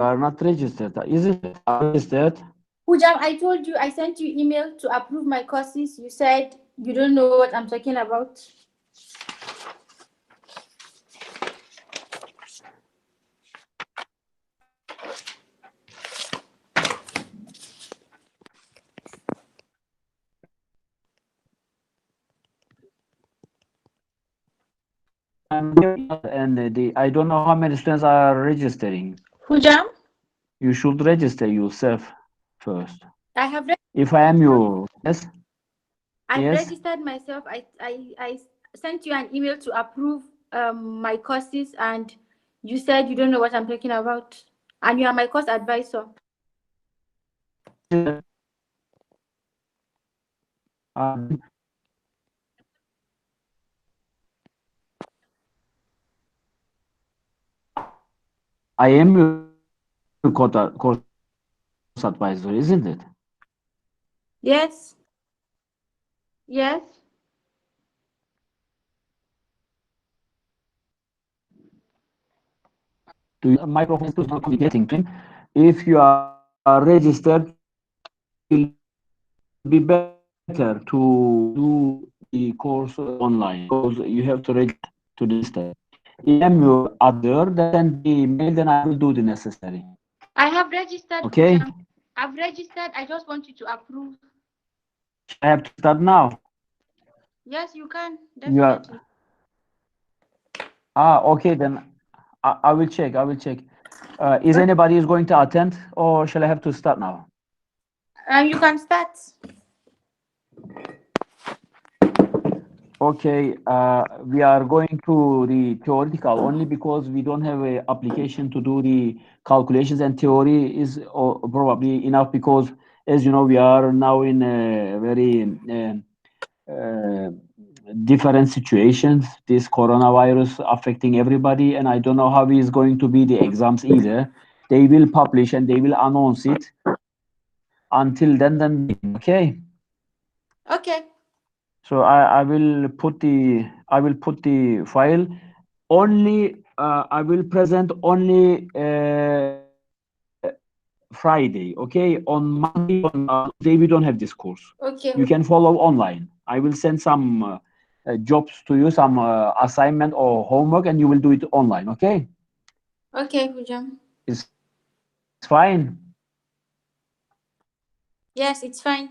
are not registered, isn't it? Are you registered? Hujam, I told you, I sent you email to approve my courses. You said you don't know what I'm talking about. I'm giving and I don't know how many students are registering. Hujam, You should register yourself first. I have If I am you, yes, I've yes. registered myself. I sent you an email to approve my courses, and you said you don't know what I'm talking about. And you are my course advisor. Um, I am your course advisor, isn't it? Yes. Yes. Do you microphone is not communicating to him? If you are registered, it will be better to do the course online because you have to register to register. If I am your advisor, then send the email, then I will do the necessary. I have registered, Okay? Hujam. I've registered. I just want you to approve. I have to start now. Yes, you can. You are Definitely. okay then. I will check. I will check. Is anybody is going to attend, or shall I have to start now? You can start. Okay, we are going to the theoretical only because we don't have a application to do the calculations, and theory is probably enough because, as you know, we are now in a very uh, different situations. This coronavirus affecting everybody, and I don't know how is going to be the exams either. They will publish and they will announce it. Until then waiting. Okay. Okay. So I will put the file only. I will present only Friday. Okay, on Monday, on Tuesday we don't have this course. You Okay. can follow online. I will send some jobs to you, some assignment or homework, and you will do it online. Okay, Okay, Hujam. it's fine. Yes, it's fine.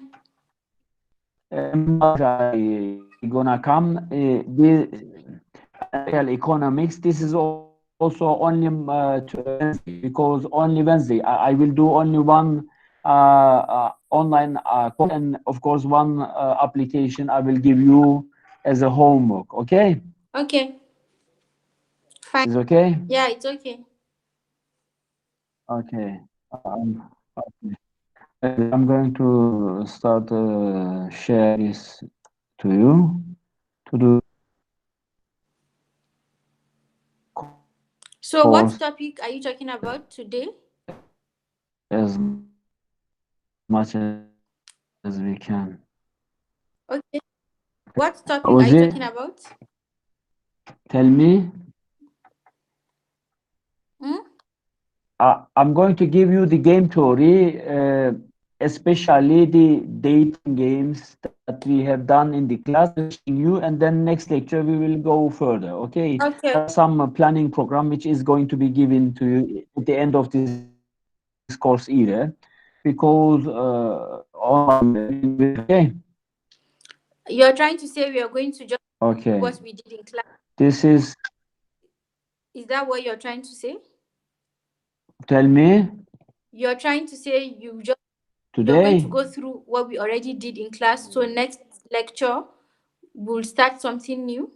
I gonna come. Real economics. This is also only Wednesday because only Wednesday I will do only one online course, and of course one application I will give you as a homework. Okay, Okay. Fine. is okay. Yeah, it's okay. Okay. Okay. I'm going to start share this to you to do course So, what topic are you talking about today? as much as we can. Okay. Was What it? topic are you talking about? Tell me. Hmm? I'm going to give you the game theory, especially the dating games that we have done in the class, refreshing you, and then next lecture we will go further. Okay, Okay. there are some planning program which is going to be given to you at the end of this course either, because online okay. You're trying to say we are going to just Okay, what we did in class. this is Is that what you're trying to say? tell me You're trying to say you're going to today. go through what we already did in class. So next lecture we'll start something new.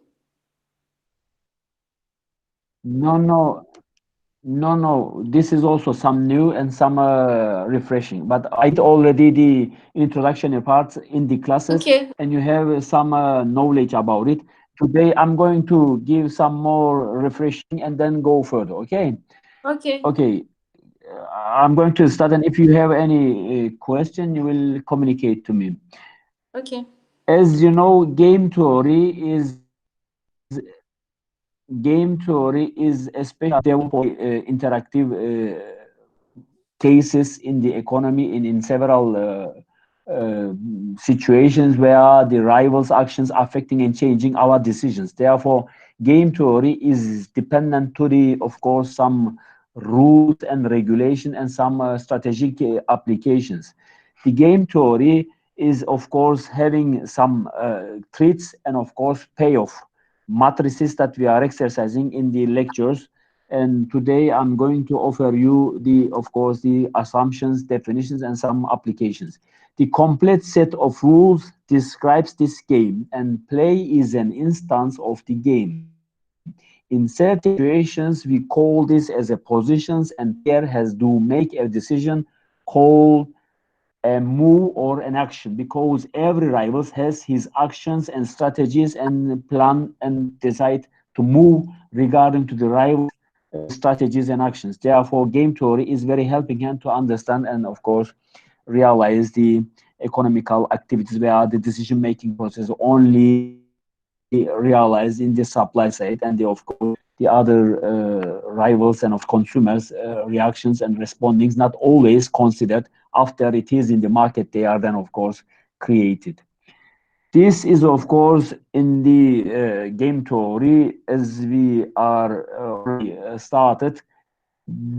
No, no, no, no. This is also some new and some refreshing. But I did already the introduction parts in the classes, Okay. and you have some knowledge about it. Today, I'm going to give some more refreshing and then go further. Okay. Okay. Okay. I'm going to start, and if you have any question, you will communicate to me. Okay. As you know, game theory is especially developed for interactive. cases in the economy in several situations where the rivals' actions affecting and changing our decisions. Therefore, game theory is dependent to the, of course, some rules and regulation and some strategic applications. The game theory is, of course, having some threats and, of course, payoff matrices that we are exercising in the lectures. And today I'm going to offer you the, of course, the assumptions, definitions, and some applications. The complete set of rules describes this game, and play is an instance of the game. In certain situations, we call this as a positions, and player has to make a decision called a move or an action, because every rivals has his actions and strategies and plan and decide to move regarding to the rivals strategies and actions. Therefore, game theory is very helping hand to understand and, of course, realize the economical activities where the decision making process only realized in the supply side, and the, of course, the other rivals and of consumers reactions and respondings not always considered after it is in the market. They are then, of course, created. This is, of course, in the game theory, as we are already started,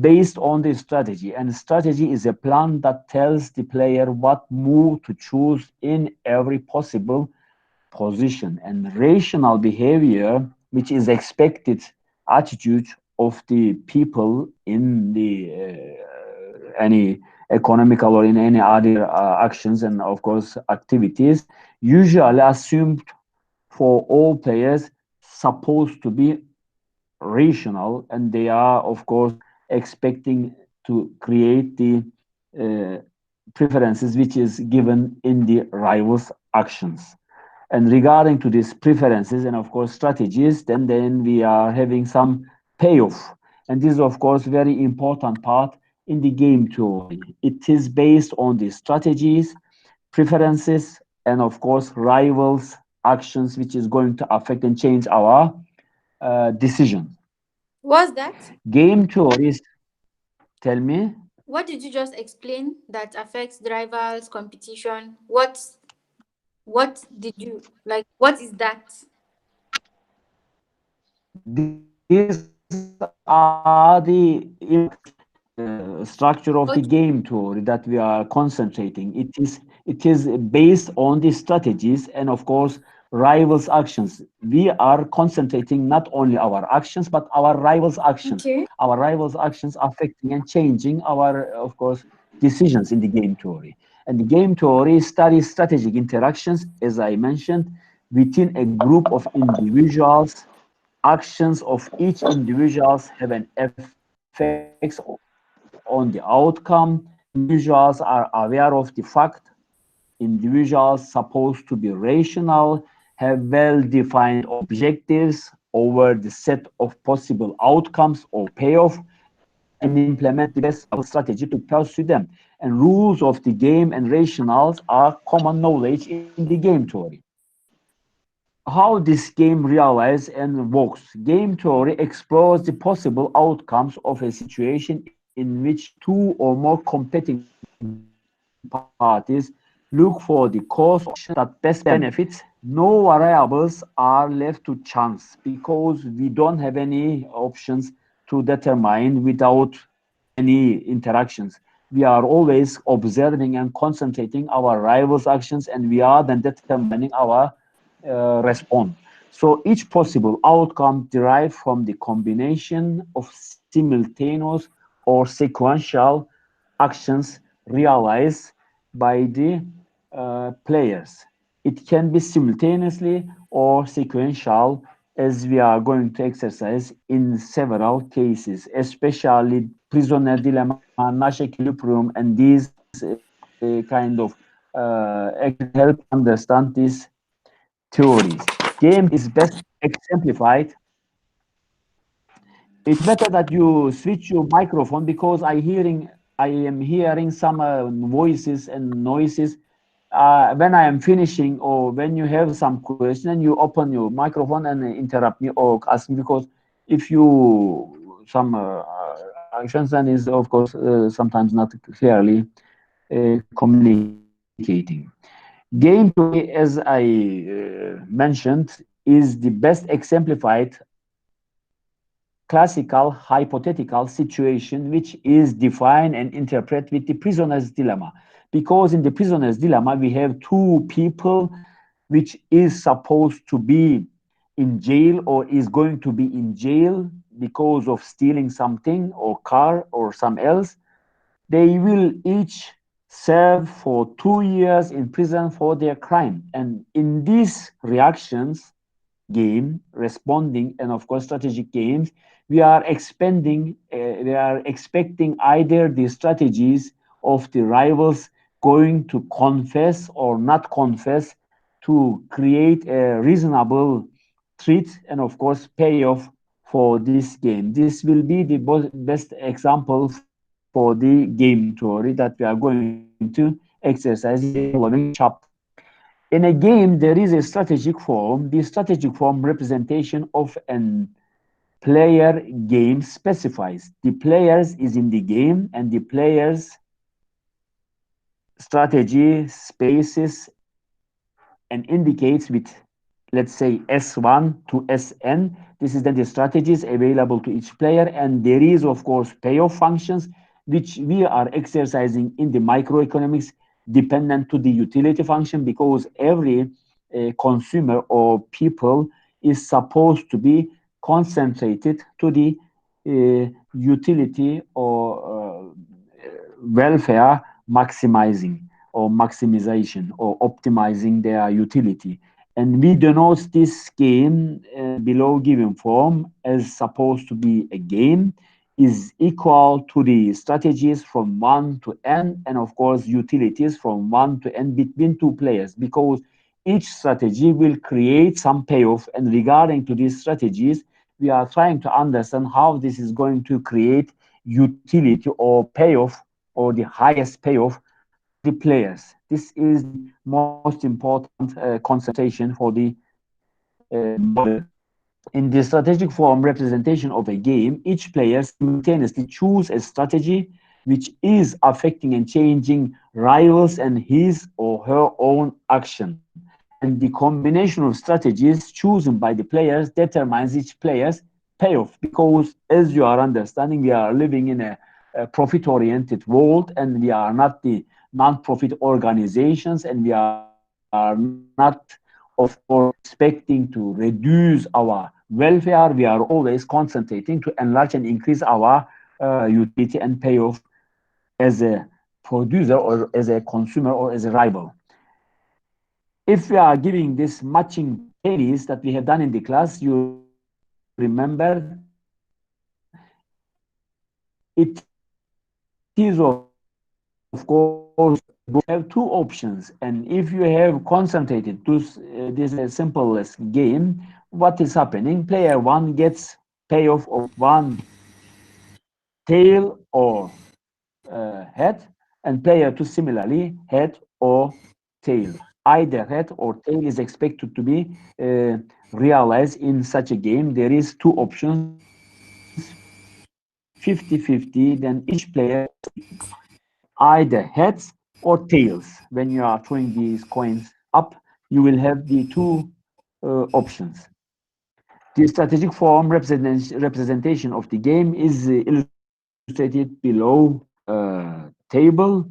based on the strategy. And strategy is a plan that tells the player what move to choose in every possible position. And rational behavior, which is expected attitude of the people in the any economical or in any other actions and, of course, activities, usually assumed for all players supposed to be rational, and they are, of course, expecting to create the uh, preferences which is given in the rivals actions. And regarding to these preferences and, of course, strategies, then we are having some payoff, and this is, of course, very important part in the game theory. It is based on the strategies, preferences, and, of course, rivals actions, which is going to affect and change our decision. What's that? Game theories, tell me. What did you just explain that affects the rivals competition? What did you like? What is that? These are the structure of the Okay. game theory that we are concentrating. It is based on the strategies and, of course, rivals actions. We are concentrating not only our actions but our rivals actions. Okay. Our rivals actions affecting and changing our, of course, decisions in the game theory. And the game theory studies strategic interactions, as I mentioned, within a group of individuals. Actions of each individuals have an effects on the outcome. Individuals are aware of the fact. Individuals supposed to be rational, have well-defined objectives over the set of possible outcomes or payoff, and implement the best strategy to pursue them. And rules of the game and rationals are common knowledge in the game theory. How this game realizes and works. Game theory explores the possible outcomes of a situation in which two or more competing parties look for the course of action that best benefits them. No variables are left to chance because we don't have any options to determine without any interactions. We are always observing and concentrating our rivals' actions, and we are then determining our response. So each possible outcome derived from the combination of simultaneous or sequential actions realized by the players. It can be simultaneously or sequential, as we are going to exercise in several cases, especially prisoner dilemma, Nash equilibrium, and these kind of actually help understand these theories. Game theory is best exemplified. It's better that you switch your microphone because I am hearing some voices and noises. When I am finishing or when you have some question, you open your microphone and interrupt me or ask me, because if you some functions and is, of course, sometimes not clearly communicating. Game theory, as I mentioned, is the best exemplified classical hypothetical situation which is defined and interpreted with the prisoner's dilemma. Because in the prisoner's dilemma, we have two people which is supposed to be in jail or is going to be in jail because of stealing something or car or some else. They will each serve for 2 years in prison for their crime. And in these reactions, game, responding, and of course strategic games, we are expecting either the strategies of the rivals going to confess or not confess to create a reasonable treat and of course payoff for this game. This will be the best example for the game theory that we are going to exercise in the following chapter. In a game, there is a strategic form. The strategic form representation of an player game specifies the players is in the game and the players strategy spaces and indicates with, let's say, S1 to Sn. This is then the strategies available to each player. And there is, of course, payoff functions, which we are exercising in the microeconomics dependent to the utility function because every consumer or people is supposed to be concentrated to the utility or welfare maximizing or maximization or optimizing their utility. And we denote this game below given form as supposed to be a game is equal to the strategies from 1 to n and of course utilities from 1 to n between two players because each strategy will create some payoff and regarding to these strategies we are trying to understand how this is going to create utility or payoff or the highest payoff to the players. This is the most important concentration for the model. In the strategic form representation of a game, each player simultaneously chooses a strategy which is affecting and changing rivals and his or her own action. And the combination of strategies chosen by the players determines each player's payoff. Because, as you are understanding, we are living in a profit oriented world and we are not the non profit organizations and we are not, of course, expecting to reduce our welfare. We are always concentrating to enlarge and increase our utility and payoff as a producer or as a consumer or as a rival. If we are giving this matching pennies that we have done in the class, you remember it is, of course, you have two options. And if you have concentrated this simplest game, what is happening? Player one gets payoff of one tail or head, and player two similarly head or tail. Either head or tail is expected to be realized in such a game. There is two options, 50-50. Then each player either heads or tails. When you are throwing these coins up, you will have the two options. The strategic form representation of the game is illustrated below table.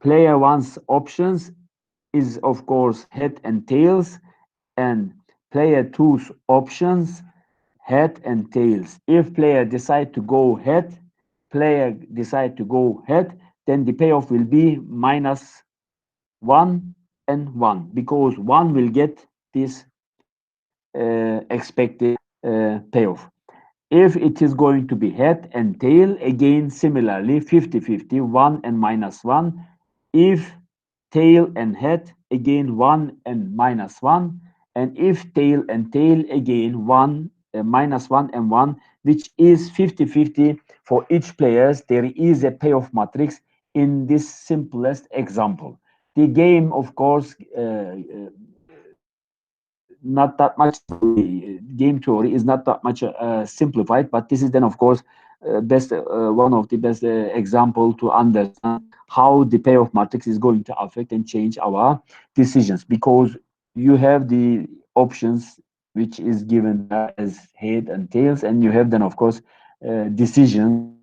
Player one's options is of course head and tails, and player two's options head and tails. If player decide to go head, player decide to go head, then the payoff will be minus 1 and 1 because 1 will get this expected payoff. If it is going to be head and tail, again similarly 50-50, 1 and minus 1. If tail and head, again 1 and minus 1. And if tail and tail, again 1, minus 1 and 1, which is 50-50 for each players. There is a payoff matrix in this simplest example. The game, of course, not that much, the game theory is not that much simplified, but this is then, of course, one of the best example to understand how the payoff matrix is going to affect and change our decisions, because you have the options which is given there as head and tails, and you have then of course decisions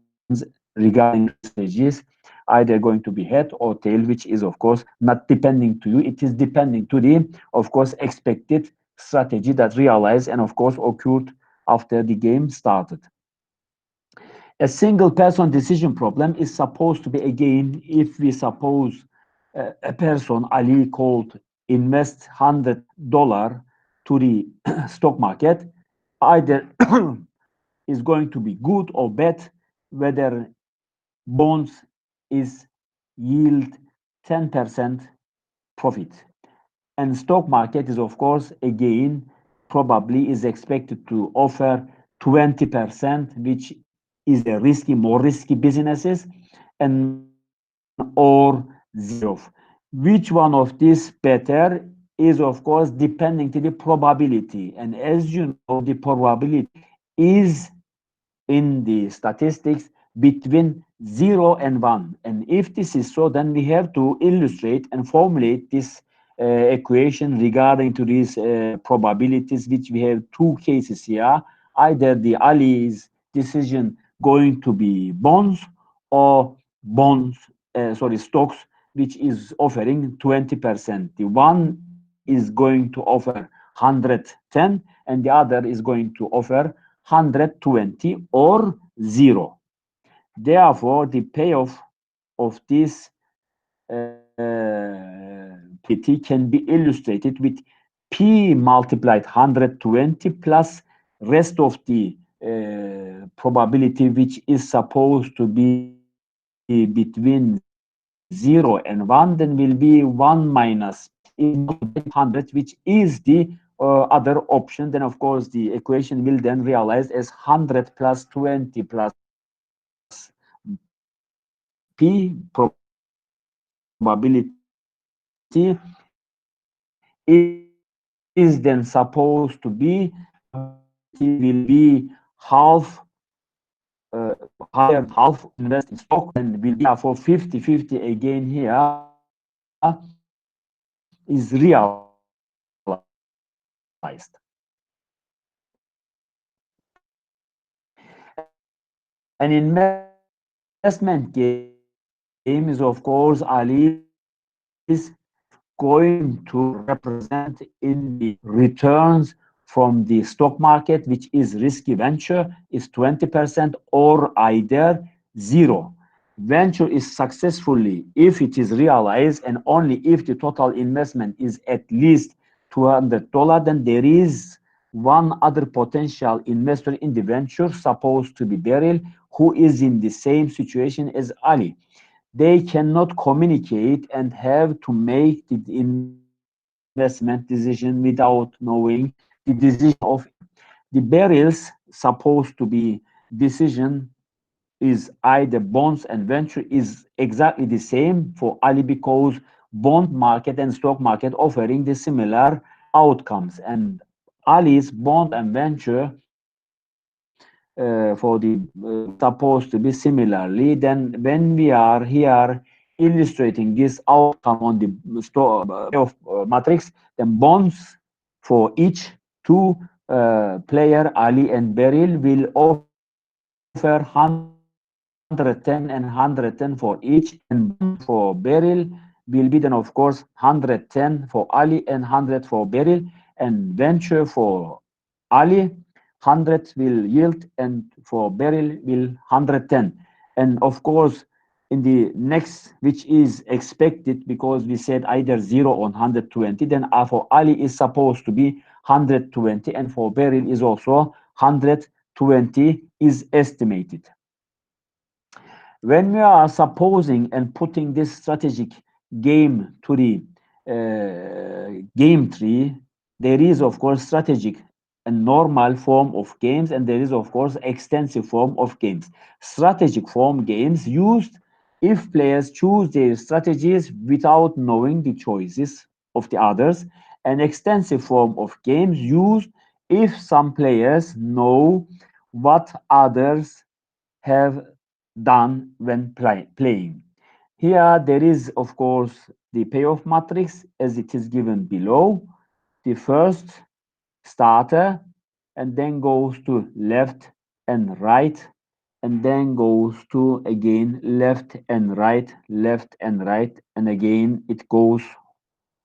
regarding to the strategies, either going to be head or tail, which is of course not depending to you, it is depending to the of course expected strategy that realized and of course occurred after the game started. A single person decision problem is supposed to be, again, if we suppose a person, Ali, called invest $100 to the stock market, either is going to be good or bad, whether bonds is yield 10% profit. And stock market is, of course, again, probably is expected to offer 20%, which is a risky, more risky businesses, and or zero. Which one of these better is, of course, depending to the probability. And as you know, the probability is in the statistics between 0 and 1. And if this is so, then we have to illustrate and formulate this equation regarding to these probabilities, which we have two cases here. Either the Ali's decision going to be bonds, or bonds, sorry, stocks, which is offering 20%. The one is going to offer 110 and the other is going to offer 120 or zero. Therefore, the payoff of this probability can be illustrated with P multiplied 120 plus rest of the probability, which is supposed to be between 0 and 1, then will be 1 minus P is multiplied with 100, which is the other option. Then, of course, the equation will then realize as 100 plus 20 plus P probability is then supposed to be, probability will be half, higher than half invest in stock, then will be for 50-50 again here is realized. An investment game is, of course, Ali's going to represent in the returns from the stock market, which is risky venture, is 20% or either zero. Venture is successfully, if it is realized, and only if the total investment is at least $200, then there is one other potential investor in the venture supposed to be Beryl, who is in the same situation as Ali. They cannot communicate and have to make the investment decision without knowing the decision of the Beryl's supposed to be decision is either bonds and venture is exactly the same for Ali, because bond market and stock market offering the similar outcomes, and Ali's bond and venture for the supposed to be similarly. Then when we are here illustrating this outcome on the payoff matrix, then bonds for each two player, Ali and Beryl, will offer 110 and 110 for each, and bond for Beryl will be then of course 110 for Ali and 100 for Beryl, and venture for Ali 100 will yield, and for Beryl will 110. And of course, in the next, which is expected, because we said either 0 or 120, then for Ali is supposed to be 120, and for Beryl is also 120 is estimated. When we are supposing and putting this strategic game to the game tree, there is of course strategic and normal form of games, and there is of course extensive form of games. Strategic form games used if players choose their strategies without knowing the choices of the others, and extensive form of games used if some players know what others have done when playing. Here there is of course the payoff matrix as it is given below. The first starter and then goes to left and right and then goes to again left and right and again it goes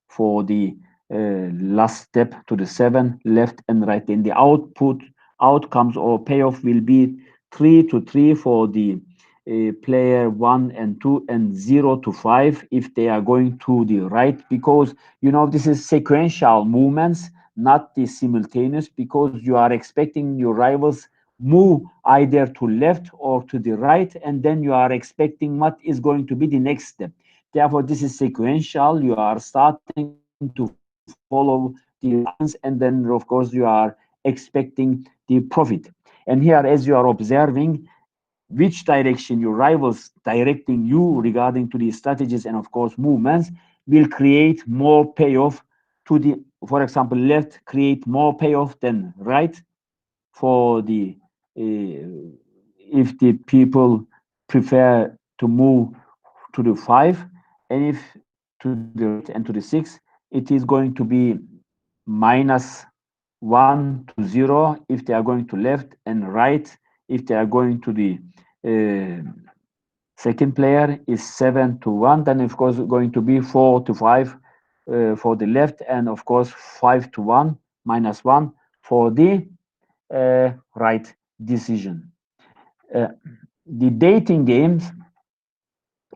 for the last step to the seven left and right. Then the outcomes or payoff will be 3 to 3 for the player 1 and 2 and 0 to 5 if they are going to the right, because you know this is sequential movements, not the simultaneous, because you are expecting your rivals move either to left or to the right, and then you are expecting what is going to be the next step. Therefore, this is sequential. You are starting to follow the lines, and then, of course, you are expecting the profit. And here, as you are observing, which direction your rivals directing you regarding to the strategies and, of course, movements will create more payoff to the, for example, left create more payoff than right for the if the people prefer to move to the 5, and if to the right and to the 6 it is going to be -1 to 0 if they are going to left, and right if they are going to the uh, second player is 7 to 1, then of course going to be 4 to 5 for the left, and of course 5 to 1 -1 for the right decision. Uh, the dating games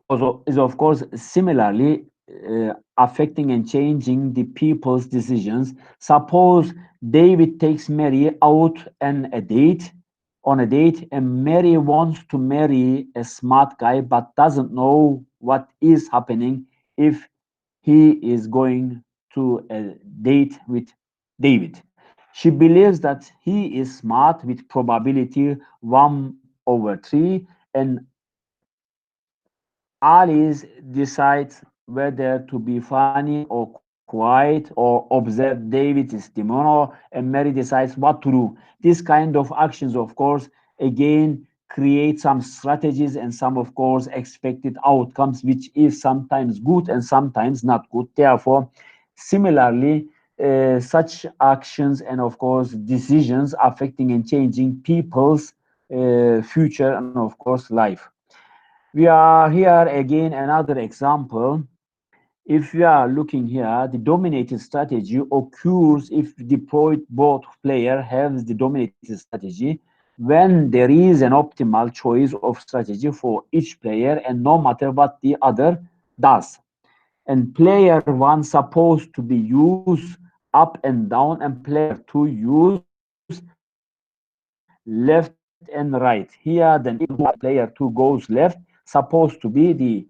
also is of course similarly affecting and changing the people's decisions. Suppose David takes Mary out on a date, and Mary wants to marry a smart guy but doesn't know what is happening if he is going to a date with David. She believes that he is smart with probability 1/3, and Alice decides whether to be funny or quiet or observe David's demeanor, and Mary decides what to do. This kind of actions, of course, again create some strategies and some, of course, expected outcomes, which is sometimes good and sometimes not good. Therefore, similarly, such actions and, of course, decisions affecting and changing people's future and, of course, life. We are here again another example. If we are looking here, the dominated strategy occurs if the both player has the dominated strategy when there is an optimal choice of strategy for each player and no matter what the other does. And player one supposed to be used up and down, and player two use left and right. Here, then if player two goes left, supposed to be the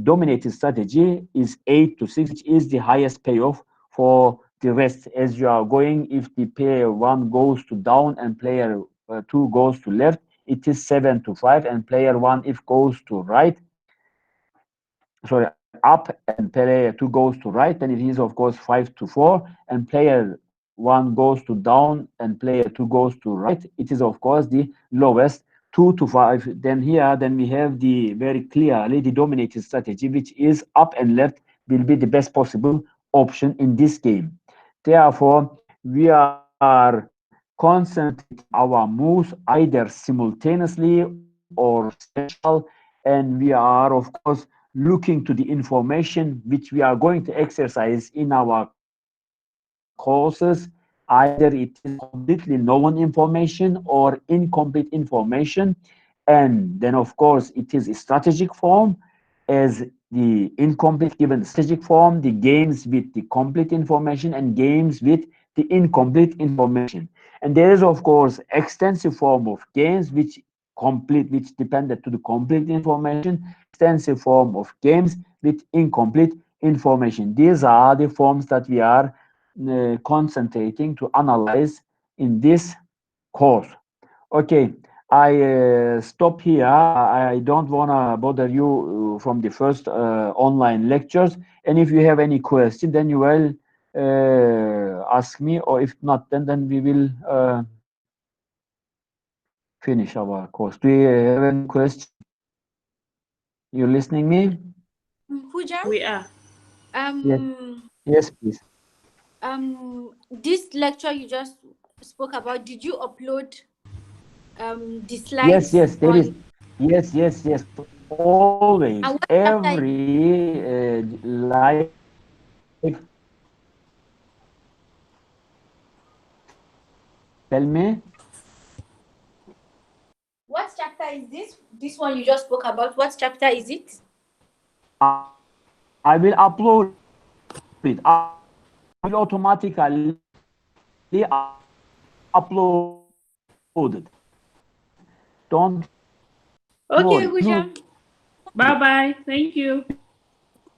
dominated strategy is 8 to 6, which is the highest payoff for the rest. As you are going, if the player one goes to down and player two goes to left, it is 7 to 5, and player one if goes to right, sorry, up, and player two goes to right, then it is of course 5 to 4, and player one goes to down and player two goes to right, it is of course the lowest, 2 to 5. Then here, then we have the very clearly the dominated strategy, which is up and left will be the best possible option in this game. Therefore, we are concentrating our moves either simultaneously or sequential, and we are of course looking to the information which we are going to exercise in our courses. Either it is completely known information or incomplete information. And then, of course, it is a strategic form as the incomplete given strategic form, the games with the complete information, and games with the incomplete information. And there is, of course, extensive form of games which depended to the complete information, extensive form of games with incomplete information. These are the forms that we are concentrating to analyze in this course. Okay, I stop here. I don't want to bother you from the first online lectures. And if you have any question, then you will ask me, or if not, then we will finish our course. Do you have any question? You listening me? Hujam, We are. Yes. um, Yes, please. this lecture you just spoke about, did you upload the Yes, slides yes, there is. on, Yes, yes, yes. Always, and what chapter is it? every live. Tell me. What chapter is this? This one you just spoke about. What chapter is it? I will upload it. I will automatically upload it. Don't worry. Okay, You Hujam. Bye bye. Thank you.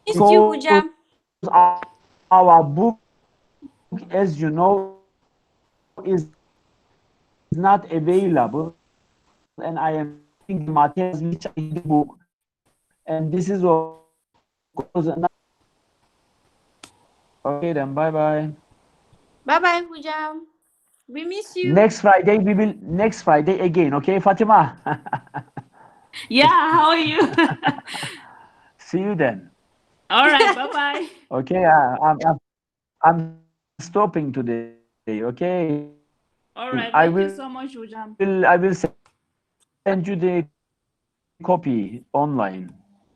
Missed you, because Hujam. our book, as you know, is not available, and I am sending the materials which are in the book, and this is why because now we are close enough. Okay, then bye bye. Bye bye, Hujam. We miss you. Next Friday again. Okay, Fatima. Yeah, how are you? See you then. All right, bye bye. Okay, I'm stopping today. Okay, All I right, will thank you so much, I will Ujam. send you the copy online.